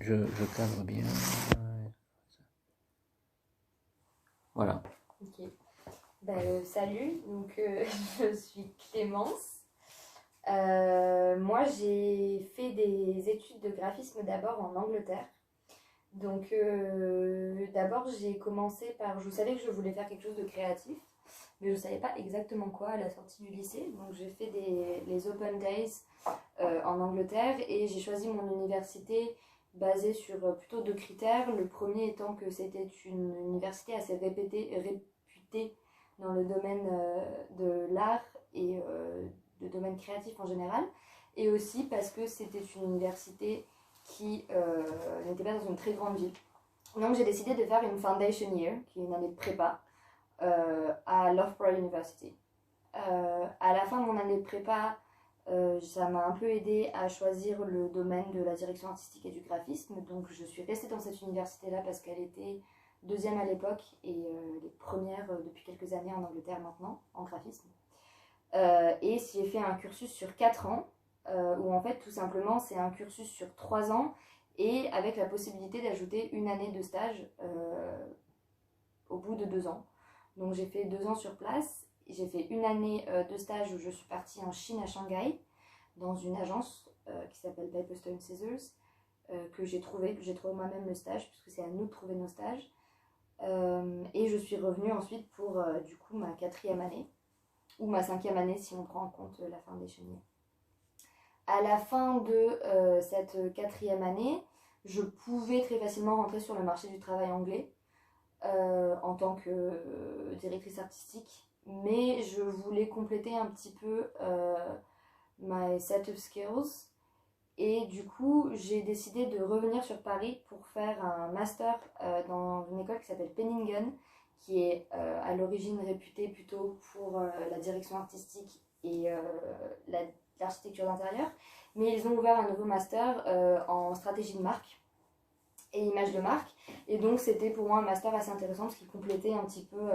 Je cadre bien. Voilà. Ok. Salut, donc je suis Clémence. Moi j'ai fait des études de graphisme d'abord en Angleterre. Donc d'abord j'ai commencé par... Je savais que je voulais faire quelque chose de créatif, mais je ne savais pas exactement quoi à la sortie du lycée. Donc j'ai fait les Open Days en Angleterre et j'ai choisi mon université basée sur plutôt deux critères. Le premier étant que c'était une université assez réputée dans le domaine de l'art et de domaine créatif en général. Et aussi parce que c'était une université qui n'était pas dans une très grande ville. Donc j'ai décidé de faire une foundation year, qui est une année de prépa, à Loughborough University. À la fin de mon année de prépa, ça m'a un peu aidé à choisir le domaine de la direction artistique et du graphisme. Donc je suis restée dans cette université-là parce qu'elle était deuxième à l'époque et les premières depuis quelques années en Angleterre maintenant, en graphisme. Et j'ai fait un cursus sur 4 ans, où en fait tout simplement c'est un cursus sur 3 ans et avec la possibilité d'ajouter une année de stage au bout de 2 ans. Donc j'ai fait 2 ans sur place, j'ai fait une année de stage où je suis partie en Chine à Shanghai, dans une agence qui s'appelle Paperstone Scissors, que j'ai trouvé moi-même le stage, puisque c'est à nous de trouver nos stages. Et je suis revenue ensuite pour du coup ma 4e année, ou ma 5e année si on prend en compte la foundation year. À la fin de cette 4e année, je pouvais très facilement rentrer sur le marché du travail anglais en tant que directrice artistique, mais je voulais compléter un petit peu my set of skills et du coup j'ai décidé de revenir sur Paris pour faire un master dans une école qui s'appelle Penningen, qui est à l'origine réputée plutôt pour la direction artistique et l'architecture d'intérieur, mais ils ont ouvert un nouveau master en stratégie de marque et image de marque, et donc c'était pour moi un master assez intéressant parce qu'il complétait un petit peu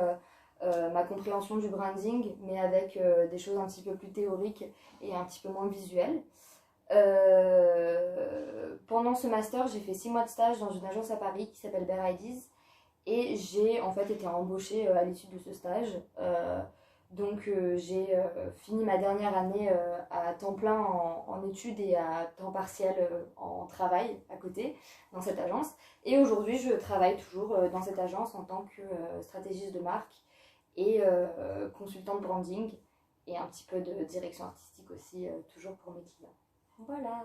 ma compréhension du branding, mais avec des choses un petit peu plus théoriques et un petit peu moins visuelles. Pendant ce master, j'ai fait 6 mois de stage dans une agence à Paris qui s'appelle Bear Ideas, et j'ai en fait été embauchée à l'issue de ce stage. Donc j'ai fini ma dernière année à temps plein en études et à temps partiel en travail à côté dans cette agence. Et aujourd'hui, je travaille toujours dans cette agence en tant que stratégiste de marque et consultante branding et un petit peu de direction artistique aussi, toujours pour mes clients. Voilà.